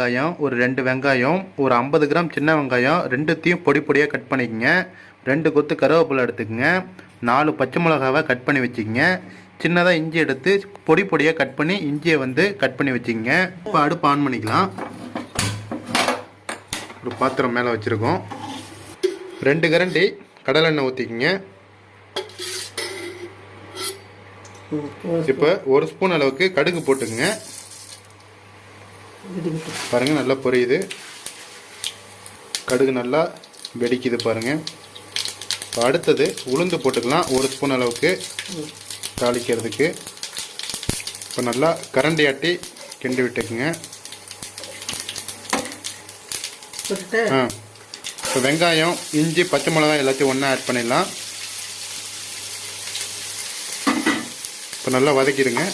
வெங்காயம், ஒரு 2 வெங்காயம், ஒரு 50 கிராம் சின்ன வெங்காயம் ரெண்டுத்தையும் பொடி பொடியாக கட் பண்ணிக்கங்க. 2 கொத்து கருவேப்பிலை எடுத்துக்கங்க. 4 பச்சை மிளகாவை கட் பண்ணி வச்சுக்கங்க. சின்னதாக இஞ்சி எடுத்து பொடி பொடியாக கட் பண்ணி இஞ்சியை கட் பண்ணி வச்சுக்கங்க. இப்போ அடுப்பு ஆன் பண்ணிக்கலாம். ஒரு பாத்திரம் மேலே வச்சுருக்கோம். 2 கரண்டி கடலெண்ணெய் ஊற்றிக்கிங்க. இப்போ 1 ஸ்பூன் அளவுக்கு கடுகு போட்டுக்குங்க. பாருங்கள், நல்லா பொரியுது. கடுகு நல்லா வெடிக்குது பாருங்கள். இப்போ அடுத்தது உளுந்து போட்டுக்கலாம், 1 ஸ்பூன் அளவுக்கு தாளிக்கிறதுக்கு. இப்போ நல்லா கரண்டி ஆட்டி கிண்டி விட்டுக்குங்க. இப்போ வெங்காயம், இஞ்சி, பச்சை மிளகாய் எல்லாத்தையும் ஒன்றா ஆட் பண்ணிடலாம். இப்போ நல்லா வதக்கிடுங்க.